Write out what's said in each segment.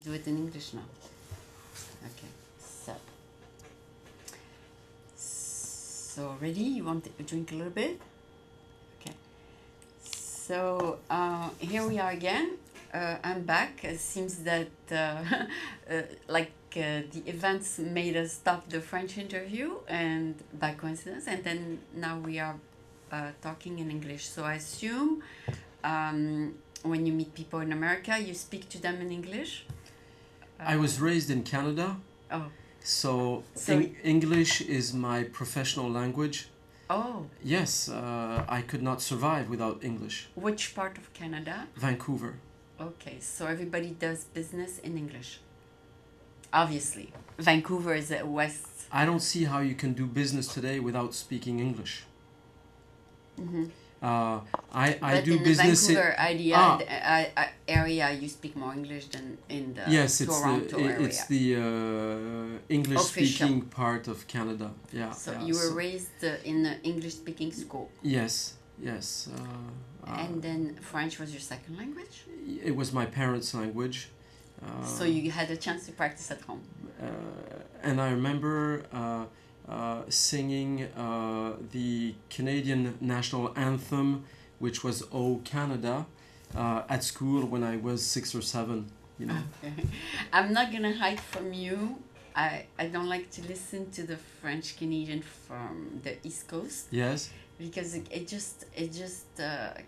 Do it in English now. Okay. So ready? You want to drink a little bit? Okay. So here we are again. I'm back. It seems that the events made us stop the French interview, and by coincidence, and then now we are talking in English. So I assume when you meet people in America, you speak to them in English? I was raised in Canada. Oh. So English is my professional language. Oh. Yes, I could not survive without English. Which part of Canada? Vancouver. Okay, so everybody does business in English. Obviously. Vancouver is at west. I don't see how you can do business today without speaking English. Mm-hmm. I do in business the Vancouver area, you speak more English than in the Toronto area. It's the English-speaking part of Canada. Yeah. So you were raised in an English-speaking school. Yes. And then French was your second language? It was my parents' language. So you had a chance to practice at home. And I remember singing the Canadian national anthem, which was "O Canada," at school when I was 6 or 7. You know. Okay. I'm not gonna hide from you. I don't like to listen to the French Canadian from the East Coast. Yes. Because it just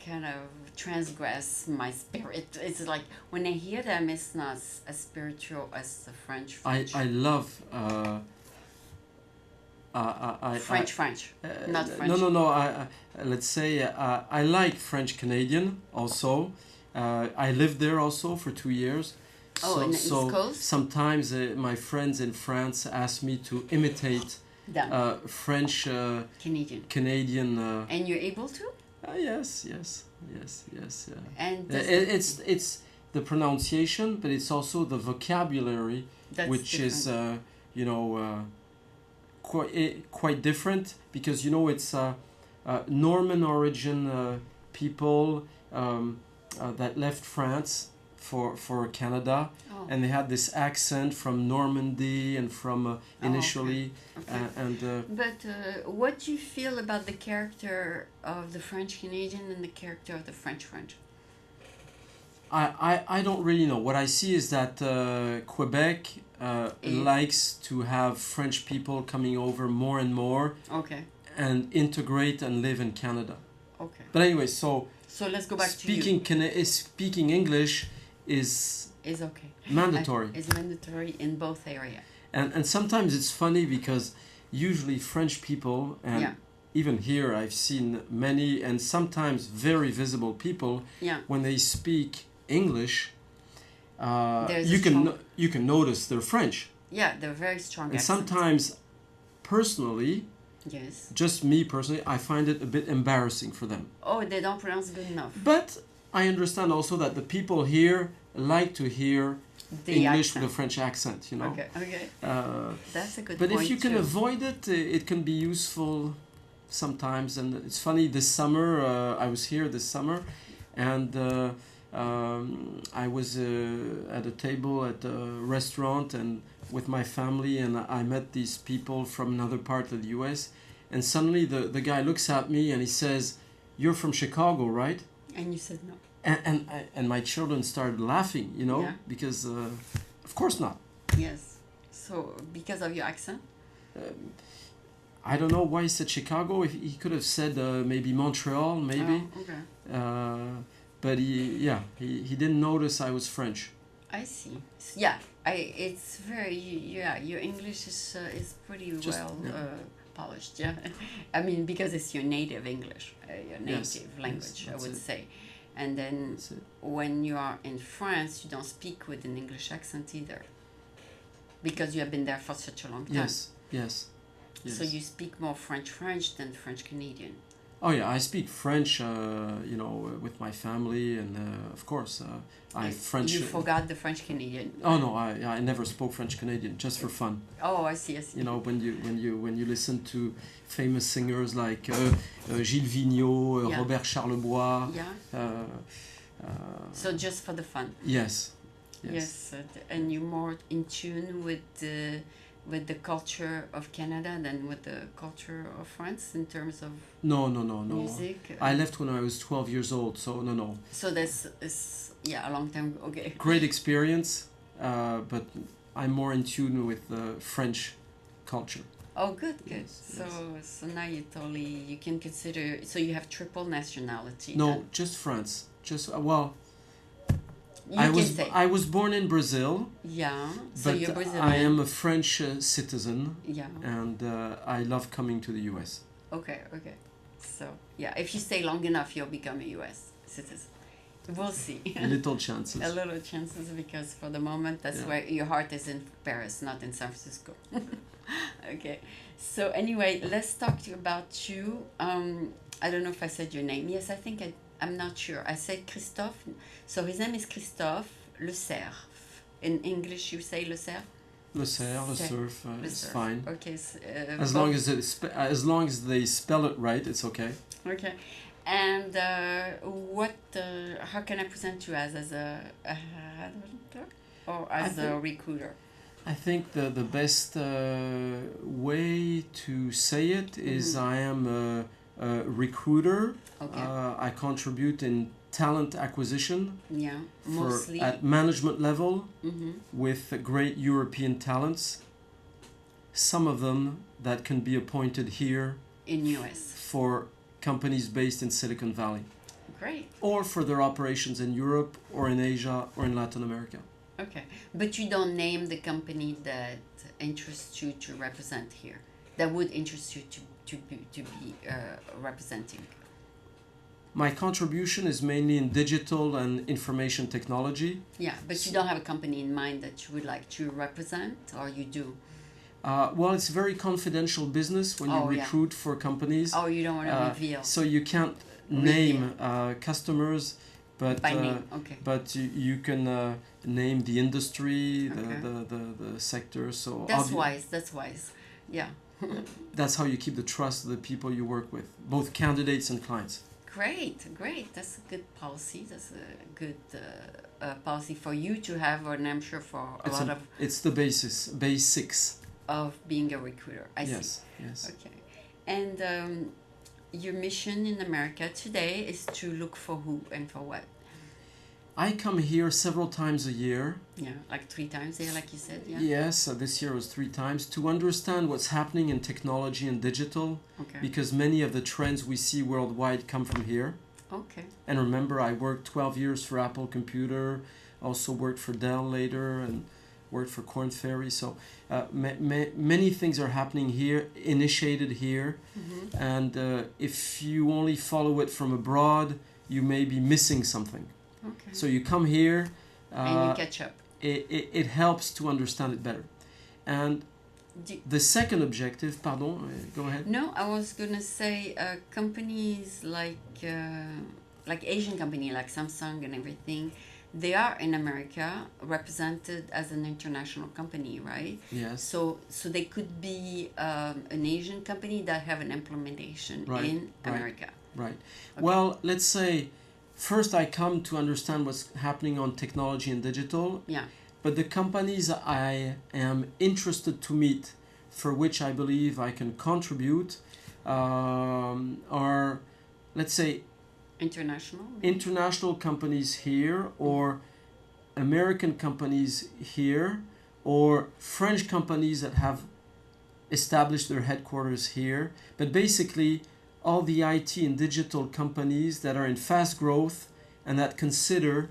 kind of transgress my spirit. It's like when I hear them, it's not as spiritual as the French. I love. French, not French. No. Let's say I like French Canadian also. I lived there also for 2 years. Oh, in the East Coast? Sometimes my friends in France ask me to imitate French Canadian. And you're able to? Yes. And it's the pronunciation, but it's also the vocabulary, which different. Is quite different, because it's Norman origin people that left France for Canada, and they had this accent from Normandy and from initially. Okay. But what do you feel about the character of the French Canadian and the character of the French? I don't really know. What I see is that Quebec likes to have French people coming over more and more. Okay. And integrate and live in Canada. Okay. But anyway, so let's go back to you. Speaking English is okay. Mandatory. It's mandatory in both areas. And sometimes it's funny because usually French people, and even here I've seen many and sometimes very visible people, when they speak English, you can notice they're French. Yeah, they're very strong. And sometimes, personally, just me personally, I find it a bit embarrassing for them. Oh, they don't pronounce good enough. But I understand also that the people here like to hear the English with a French accent, Okay. That's a good point. But if you can avoid it, it can be useful sometimes. And it's funny, this summer, I was here this summer, and I was at a table at a restaurant and with my family, and I met these people from another part of the US, and suddenly the guy looks at me and he says, "You're from Chicago, right?" And you said no. And my children started laughing, because of course not. Yes. So because of your accent? I don't know why he said Chicago. If he could have said maybe Montreal, maybe. Oh, okay. But he didn't notice I was French. I see. Yeah, it's very your English is pretty polished. Yeah, I mean, because it's your native English, your native language, I would say. And then when you are in France, you don't speak with an English accent either, because you have been there for such a long time. Yes. So you speak more French than French Canadian. Oh yeah, I speak French, with my family, and of course, I French. You forgot the French Canadian. Oh no, I never spoke French Canadian, just for fun. Oh, I see. When you listen to famous singers like Gilles Vigneault, Robert Charlebois. Yeah. So just for the fun. Yes. Yes, and you're more in tune with the culture of Canada than with the culture of France in terms of No. music. I left when I was 12 years old, so no. So this is a long time ago. Okay. Great experience, but I'm more in tune with the French culture. Oh, good. Yes, So now you can consider. So you have triple nationality. No, then. just France. Just You I was born in Brazil. Yeah. So But you're Brazilian. I am a French citizen. Yeah. And I love coming to the US. Okay. So if you stay long enough, you'll become a U.S. citizen. We'll see. Little chances. A little chances, because for the moment, that's where your heart is, in Paris, not in San Francisco. Okay. So anyway, let's talk about you. I don't know if I said your name. Yes, I think I'm not sure. I said Christophe. So his name is Christophe Lecerf. In English, you say Lecerf? Lecerf, it's fine. Okay. As long as they spell it right, it's okay. Okay. And how can I present you as a headhunter or as a recruiter? I think the best way to say it is I am a recruiter. Okay. I contribute in talent acquisition. Yeah, mostly at management level with great European talents. Some of them that can be appointed here in US for companies based in Silicon Valley. Great. Or for their operations in Europe or in Asia or in Latin America. Okay, but you don't name the company that interests you to represent here, that would interest you to be representing. My contribution is mainly in digital and information technology. Yeah, but you don't have a company in mind that you would like to represent, or you do? Well, it's very confidential business when you recruit for companies. Oh, you don't want to reveal. So you can't name customers, but by name. Okay. But you can name the industry, the sector. So that's wise. That's wise. Yeah. That's how you keep the trust of the people you work with, both candidates and clients. Great. That's a good policy. That's a good policy for you to have, and I'm sure for It's the basics of being a recruiter. I see. Yes. Okay. And your mission in America today is to look for who and for what? I come here several times a year. Yeah, like 3 times a year, like you said. Yeah. Yes, this year was 3 times to understand what's happening in technology and digital. Okay. Because many of the trends we see worldwide come from here. Okay. And remember, I worked 12 years for Apple Computer, also worked for Dell later, and worked for Korn Ferry. So many things are happening here, initiated here. And if you only follow it from abroad, you may be missing something. Okay. So you come here, and you catch up. It helps to understand it better. And the second objective, go ahead. No, I was gonna say companies like Asian company like Samsung and everything, they are in America represented as an international company, right? Yes. So they could be an Asian company that have an implementation in America. Right. Okay. Well, let's say first I come to understand what's happening on technology and digital. Yeah. But the companies I am interested to meet, for which I believe I can contribute, are, let's say, international companies here, or American companies here, or French companies that have established their headquarters here. But basically, all the IT and digital companies that are in fast growth and that consider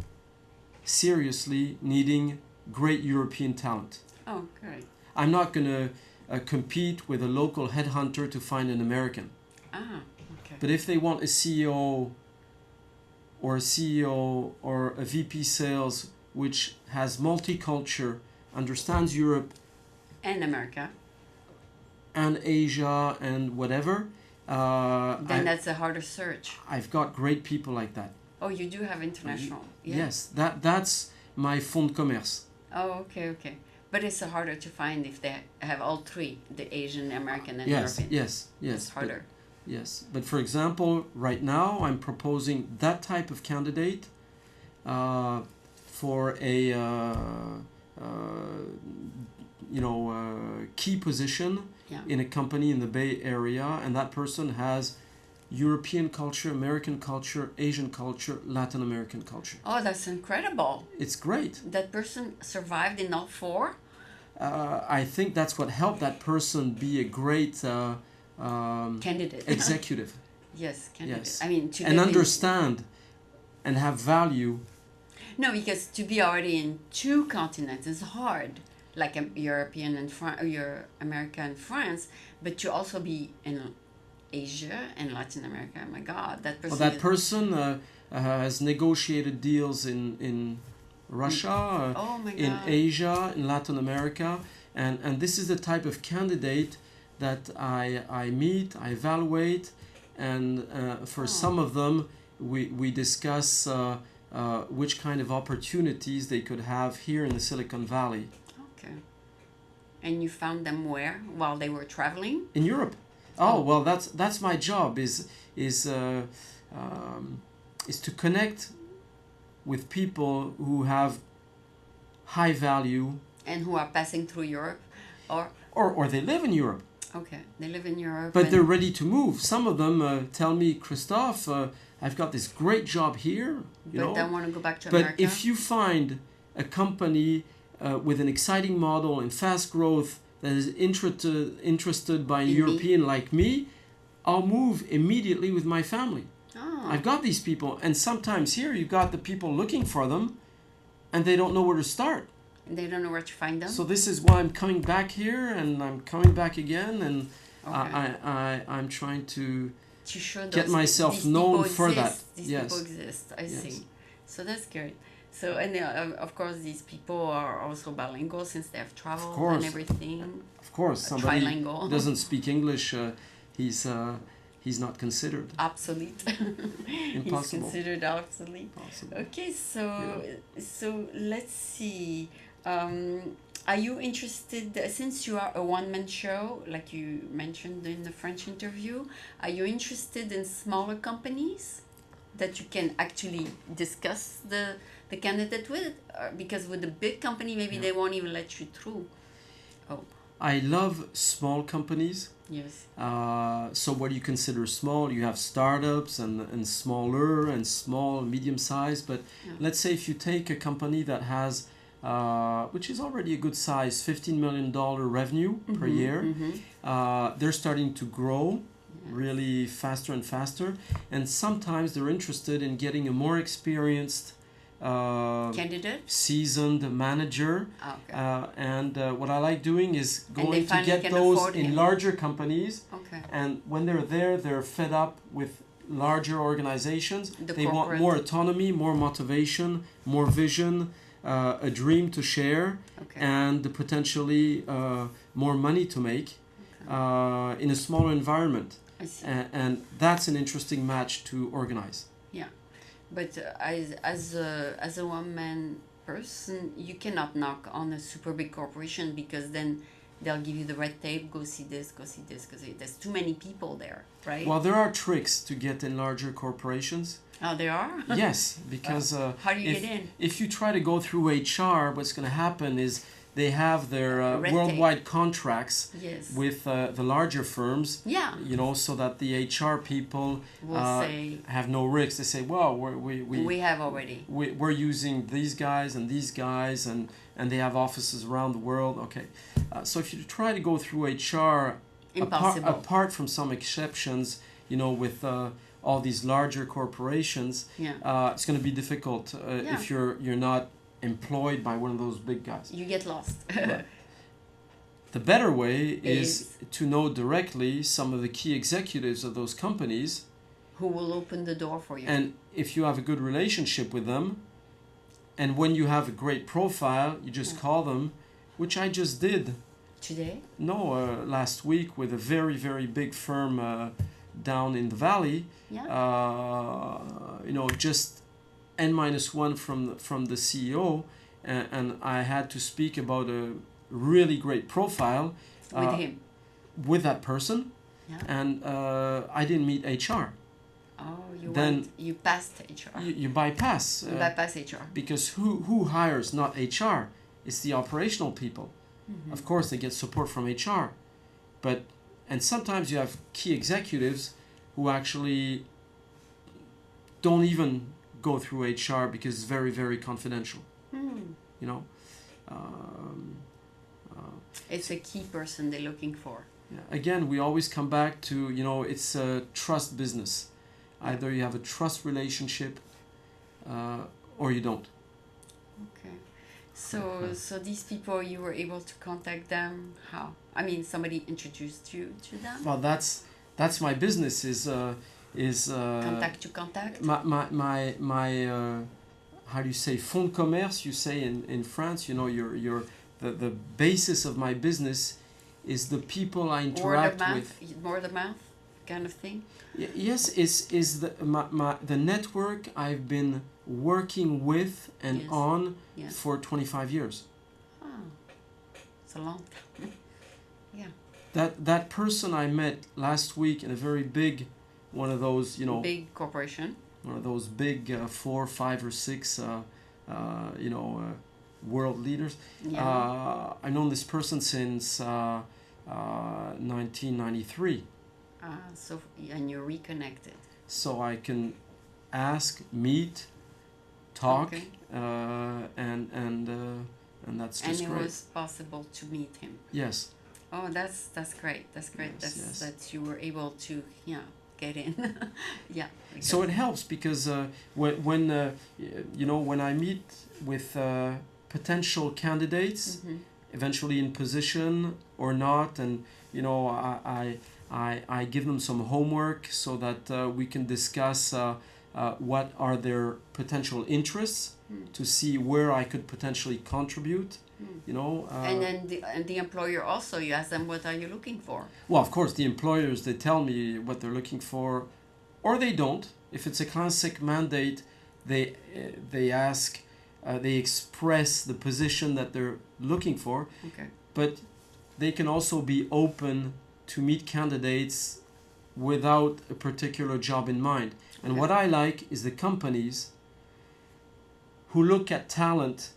seriously needing great European talent. Oh, great. I'm not going to compete with a local headhunter to find an American. Ah, okay. But if they want a CEO or a VP sales which has multicultural, understands Europe and America and Asia and whatever, then that's a harder search. I've got great people like that. Oh, you do have international. Yeah. Yes, that's my fond de commerce. Oh, okay. But it's harder to find if they have all 3, the Asian, American, and European. Yes. It's harder. But for example, right now I'm proposing that type of candidate for a key position in a company in the Bay Area, and that person has European culture, American culture, Asian culture, Latin American culture. Oh, that's incredible. It's great. That person survived in all four? I think that's what helped that person be a great candidate. Executive. Yes, candidate. Yes. I mean, and understand and have value. No, because to be already in two continents is hard, like European and America and France, but to also be in Asia and Latin America. Oh my God, that person. Well, that person has negotiated deals in Russia, in Asia, in Latin America, and this is the type of candidate that I meet, I evaluate, and for some of them we discuss which kind of opportunities they could have here in the Silicon Valley. Okay. And you found them where while they were traveling? In Europe. Oh well, that's my job is to connect with people who have high value and who are passing through Europe, or they live in Europe. Okay, they live in Europe. But they're ready to move. Some of them tell me, Christophe, I've got this great job here. But I want to go back to America. But if you find a company with an exciting model and fast growth that is interested by a European like me, I'll move immediately with my family. Oh. I've got these people. And sometimes here you've got the people looking for them and they don't know where to start. They don't know where to find them. So this is why I'm coming back here, and I'm coming back again, and I'm trying to show get myself known for that. These people exist. I see. So that's great. So and of course these people are also bilingual since they have traveled and everything. Of course, somebody trilingual. Doesn't speak English. He's not considered. Obsolete. Impossible. He's considered obsolete. Possible. Okay, so let's see. Are you interested, since you are a one-man show, like you mentioned in the French interview, are you interested in smaller companies that you can actually discuss the candidate with? Because with a big company, maybe they won't even let you through. Oh. I love small companies. Yes. So what do you consider small? You have startups and smaller and small, medium size. But let's say if you take a company that has, which is already a good size, $15 million revenue per year, they're starting to grow really faster and faster. And sometimes they're interested in getting a more experienced candidate, seasoned manager. And what I like doing is going to get those in larger companies. And when they're there, they're fed up with larger organizations. They want more autonomy, more motivation, more vision, a dream to share, and potentially more money to make in a smaller environment. And that's an interesting match to organize. Yeah. But as a one-man person, you cannot knock on a super big corporation, because then they'll give you the red tape, go see this, go see this, go see this. There's too many people there, right? Well, there are tricks to get in larger corporations. Oh, there are? Yes, because how do you get in? If you try to go through HR, what's going to happen is they have their worldwide contracts with the larger firms, so that the HR people have no risks. They say, well, we have already. We're using these guys, and they have offices around the world. Okay, so if you try to go through HR, apart from some exceptions, with all these larger corporations, it's going to be difficult if you're not employed by one of those big guys. You get lost. The better way is to know directly some of the key executives of those companies, who will open the door for you. And if you have a good relationship with them, and when you have a great profile, you just call them, which I just did. Today? No, last week with a very, very big firm down in the valley. Just N-1 from the CEO, and I had to speak about a really great profile with him, with that person, and I didn't meet HR. Oh, then you passed HR. You bypass. You bypass HR. Because who hires not HR? It's the operational people. Mm-hmm. Of course, they get support from HR, and sometimes you have key executives who actually don't even go through HR because it's very, very confidential. Mm. You know. It's a key person they're looking for. Yeah. Again, we always come back to, it's a trust business. Either you have a trust relationship or you don't. Okay. So these people, you were able to contact them how? I mean, somebody introduced you to them? Well, that's my business is Contact to contact? My how do you say, fonds de commerce, you say in France, the basis of my business is the people I interact with. Word of mouth kind of thing? Yes, is the network I've been working with and on for 25 years. Oh, it's a long time. Yeah. That person I met last week in a very big, one of those, big corporation. One of those big 4, 5, or 6, world leaders. Yeah. I've known this person since 1993. And you're reconnected. So I can ask, meet, talk, okay. And that's just great. And it great. was possible to meet him. Yes. Oh, that's great. That's great. Yes. That you were able to get in. Yeah. So it helps because when I meet with potential candidates, mm-hmm. eventually in position or not, and I give them some homework so that we can discuss what are their potential interests to see where I could potentially contribute. And then the employer also, you ask them, what are you looking for? Well, of course, the employers, they tell me what they're looking for, or they don't. If it's a classic mandate, they ask, they express the position that they're looking for. Okay. But they can also be open to meet candidates without a particular job in mind. And okay. what I like is the companies who look at talent,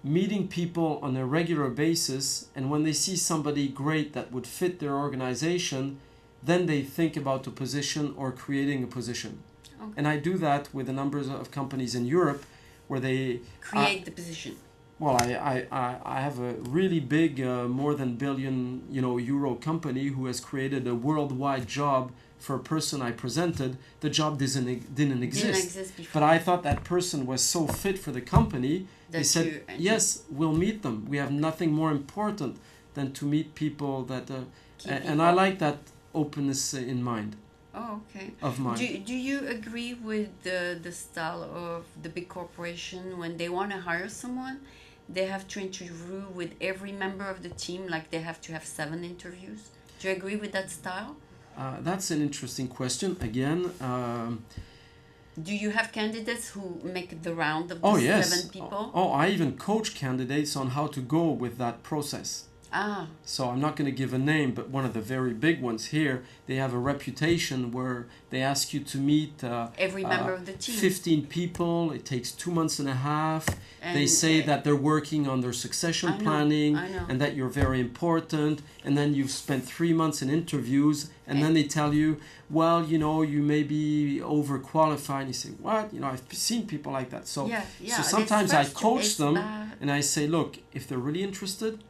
meeting people on a regular basis, and when they see somebody great that would fit their organization, then they think about the position or creating a position. Okay. And I do that with a number of companies in Europe where they create the position. Well, I have a really big, more than billion euro company who has created a worldwide job for a person I presented. The job didn't exist. Didn't exist before. But I thought that person was so fit for the company. They said, yes, we'll meet them. We have nothing more important than to meet people that... and I like that openness in mind. Oh, okay. Of mine. Do you agree with the style of the big corporation when they want to hire someone? They have to interview with every member of the team, like they have to have 7 interviews. Do you agree with that style? That's an interesting question. Again, do you have candidates who make the round of the 7 people? I even coach candidates on how to go with that process. So I'm not going to give a name, but one of the very big ones here, they have a reputation where they ask you to meet every member of the team. 15 people. It takes 2 months and a half. And they say that they're working on their succession planning and that you're very important. And then you've spent 3 months in interviews, and then they tell you, well, you may be overqualified. And you say, what? I've seen people like that. So sometimes I coach them and I say, look, if they're really interested,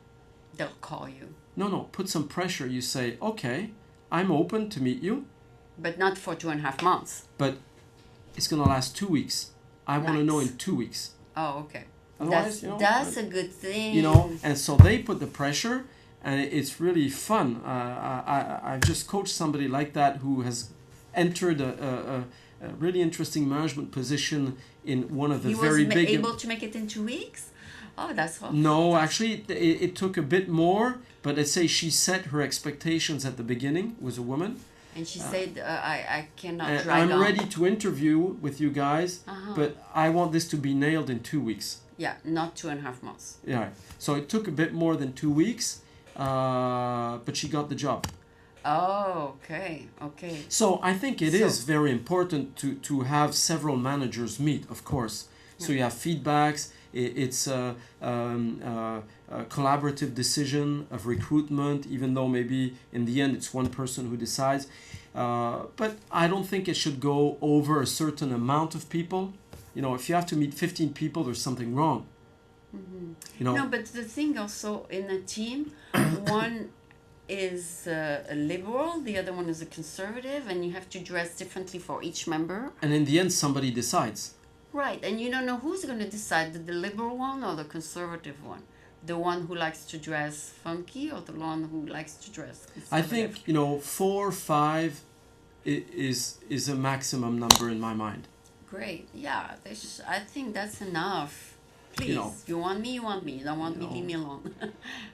they'll call you. No, put some pressure. You say, okay, I'm open to meet you. But not for 2.5 months. But it's going to last 2 weeks. I want to know in 2 weeks. Oh, okay. Otherwise, that's a good thing. And so they put the pressure, and it's really fun. I've just coached somebody like that who has entered a really interesting management position in one of the very big... He was able to make it in 2 weeks? Oh, that's awesome. No, actually, it took a bit more, but let's say she set her expectations at the beginning, was a woman. And she said, I cannot drag I'm on. ready to interview with you guys, but I want this to be nailed in 2 weeks. Yeah, not 2.5 months. Yeah, so it took a bit more than 2 weeks, but she got the job. Oh, okay, okay. So I think it So- is very important to have several managers meet, of course. So you have feedbacks. It's a collaborative decision of recruitment, even though maybe in the end it's one person who decides. But I don't think it should go over a certain amount of people. You know, if you have to meet 15 people, there's something wrong. You know, No, but the thing also in a team, one is a liberal, the other one is a conservative, and you have to dress differently for each member. and in the end, somebody decides. Right, and you don't know who's going to decide, the liberal one or the conservative one. The one who likes to dress funky or the one who likes to dress I conservative. think 4, 5 is a maximum number in my mind. Great, yeah, I think that's enough. Please, you want me, you want me. You don't want me, leave me alone.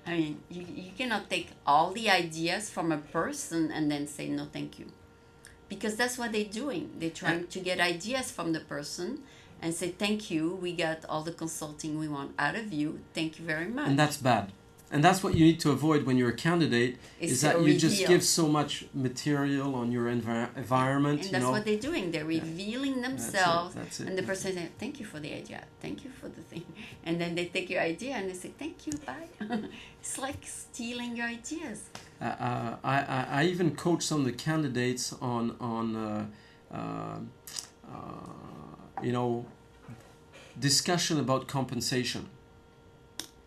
I mean, you cannot take all the ideas from a person and then say no, thank you. Because that's what they're doing. They're trying to get ideas from the person and say, thank you, we got all the consulting we want out of you. Thank you very much. And that's bad. And that's what you need to avoid when you're a candidate, is that you just give so much material on your environment. And that's what they're doing. They're revealing themselves. That's it. And the person says, thank you for the idea. Thank you for the thing. And then they take your idea and they say, thank you, bye. It's like stealing your ideas. I even coach some of the candidates on discussion about compensation.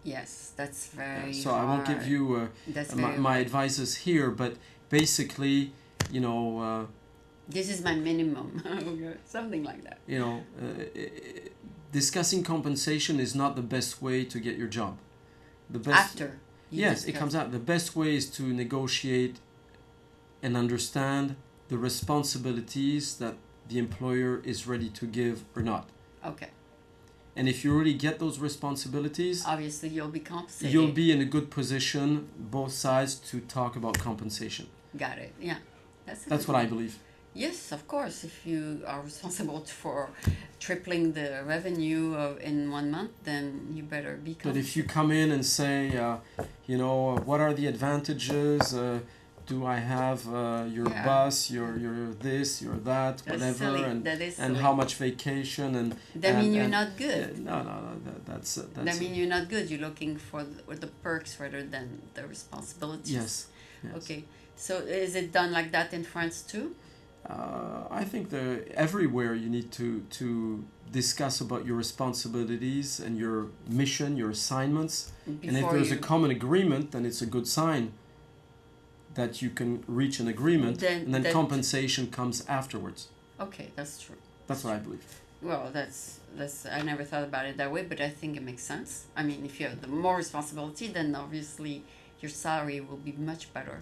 Yes, that's very So hard. I won't give you my advices here, but basically, this is my minimum, something like that. Discussing compensation is not the best way to get your job. The best, After. Yes, it comes out. The best way is to negotiate and understand the responsibilities that the employer is ready to give or not. Okay. And if you really get those responsibilities, obviously you'll be compensated. You'll be in a good position, both sides, to talk about compensation. Got it. Yeah. That's what I believe. Yes, of course. If you are responsible for tripling the revenue in 1 month, then you better be compensated. But if you come in and say, what are the advantages? Do I have your bus, your this, your that, that's whatever, silly. and how much vacation and that mean you're not good. No, that's that mean you're not good. You're looking for the perks rather than the responsibilities. Yes. Okay, so is it done like that in France too? I think everywhere you need to discuss about your responsibilities and your mission, your assignments, and if there's a common agreement, then it's a good sign that you can reach an agreement, and then compensation comes afterwards. Okay, that's true. That's what I believe. Well, that's I never thought about it that way, but I think it makes sense. I mean, if you have the more responsibility, then obviously your salary will be much better,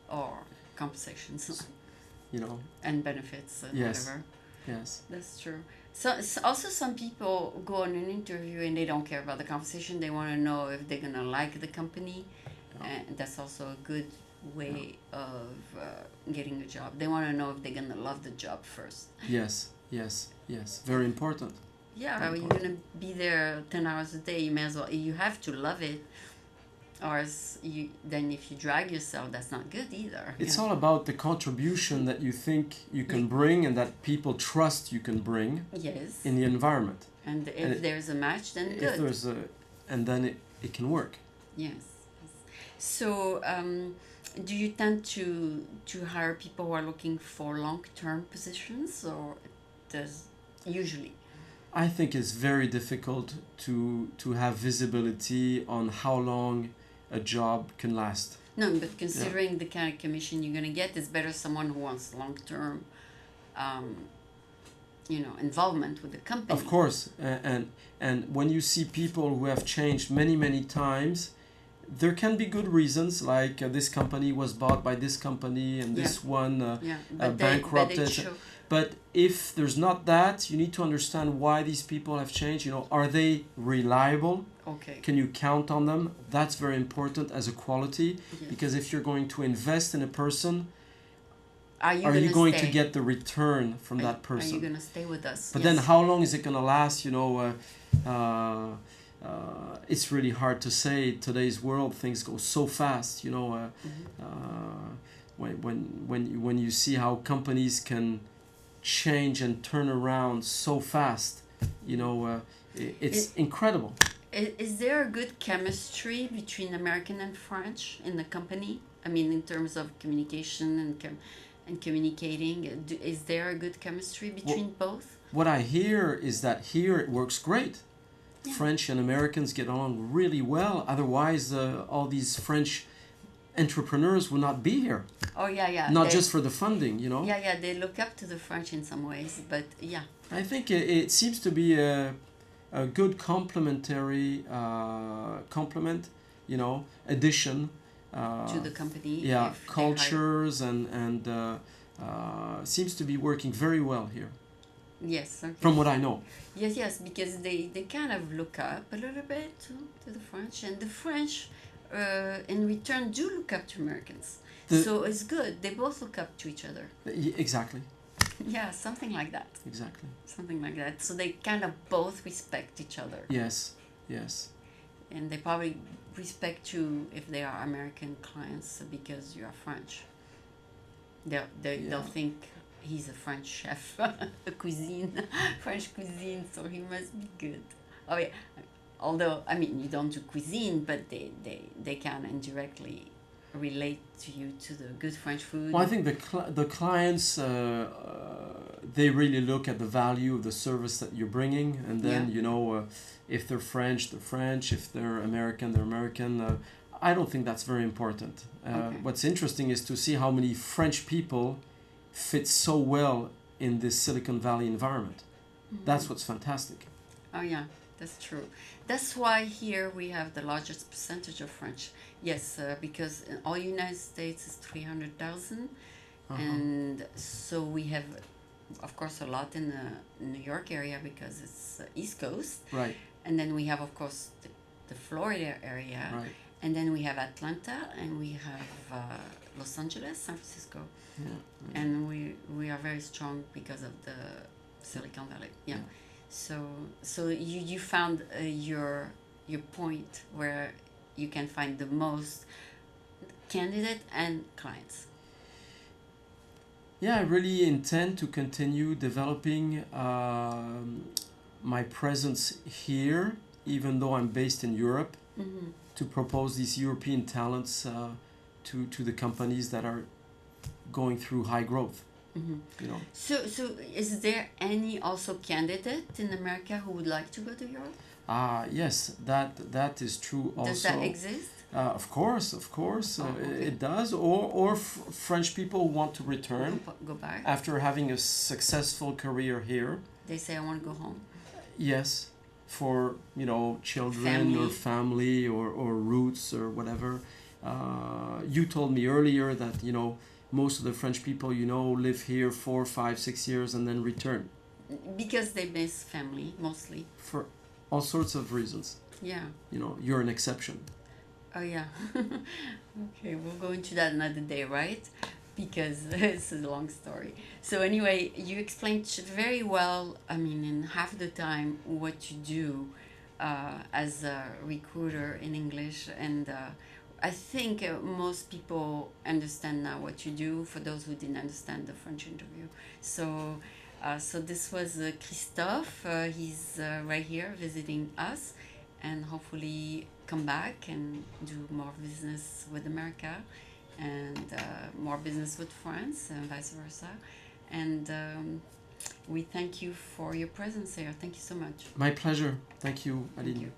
or compensations, and benefits and whatever. Yes. That's true. So also some people go on an interview and they don't care about the compensation. They want to know if they're gonna like the company, and that's also a good way of getting a job. They want to know if they're gonna love the job first. Yes. Very important. Yeah, you're gonna be there 10 hours a day. You may as well. You have to love it, or then if you drag yourself, that's not good either. It's all about the contribution that you think you can bring and that people trust you can bring. Yes. In the environment. And if there's a match, then good. If there's and then it can work. Yes. So, do you tend to hire people who are looking for long-term positions, or does usually? I think it's very difficult to have visibility on how long a job can last. No, but considering the kind of commission you're going to get, it's better someone who wants long-term, involvement with the company. Of course, and when you see people who have changed many times, there can be good reasons, like this company was bought by this company and this one bankrupted. But if there's not that, you need to understand why these people have changed. Are they reliable? Okay. Can you count on them? That's very important as a quality. Yes. Because if you're going to invest in a person, are you going to get the return from that person? Are you going to stay with us? But then how long is it going to last? It's really hard to say. Today's world, things go so fast. when you see how companies can change and turn around so fast, you know, it's incredible. Is there a good chemistry between American and French in the company? I mean, in terms of communication and communicating, is there a good chemistry between both? What I hear is that here it works great. Yeah. French and Americans get along really well. Otherwise, all these French entrepreneurs would not be here. Oh yeah, yeah. Not just for the funding, you know. Yeah, yeah. They look up to the French in some ways, but yeah. I think it seems to be a good complementary complement, you know, addition to the company. Yeah, cultures and seems to be working very well here. Yes. Okay. From what I know. Yes, yes, because they kind of look up a little bit to the French, and the French, in return, do look up to Americans. So it's good. They both look up to each other. Exactly. Yeah, something like that. Exactly. Something like that. So they kind of both respect each other. Yes, yes. And they probably respect you if they are American clients because you are French. They'll think he's a French chef, French cuisine, so he must be good. Oh yeah. Although, I mean, you don't do cuisine, but they can indirectly relate to you to the good French food. Well, I think the clients, they really look at the value of the service that you're bringing, and then, you know, if they're French, they're French. If they're American, they're American. I don't think that's very important. Okay. What's interesting is to see how many French people fit so well in this Silicon Valley environment. Mm-hmm. That's what's fantastic. Oh yeah, that's true. That's why here we have the largest percentage of French. Yes, because in all United States is 300,000, and so we have, of course, a lot in the New York area because it's East Coast. Right. And then we have, of course, the Florida area. Right. And then we have Atlanta, and we have Los Angeles, San Francisco. Yeah. Mm-hmm. And we are very strong because of the Silicon Valley. Yeah. So you found your point where you can find the most candidate and clients. Yeah, I really intend to continue developing my presence here, even though I'm based in Europe, mm-hmm. to propose these European talents to the companies that are going through high growth. Mm-hmm. You know. So is there any also candidate in America who would like to go to Europe? Yes, that is true also. Does that exist? Of course. Okay. It does. Or French people want to return. Go back. After having a successful career here. They say, I want to go home. Yes, for, you know, children or family or roots or whatever. You told me earlier that, you know, most of the French people, you know, live here 4, 5, 6 years and then return. Because they miss family, mostly. For all sorts of reasons. Yeah. You know, you're an exception. Oh, yeah. Okay, we'll go into that another day, right? Because it's a long story. So anyway, you explained very well, I mean, in half the time, what you do as a recruiter in English. And I think most people understand now what you do, for those who didn't understand the French interview. So this was Christophe. He's right here visiting us, and hopefully come back and do more business with America and more business with France and vice versa. And we thank you for your presence here. Thank you so much. My pleasure. Thank you, Aline. Thank you.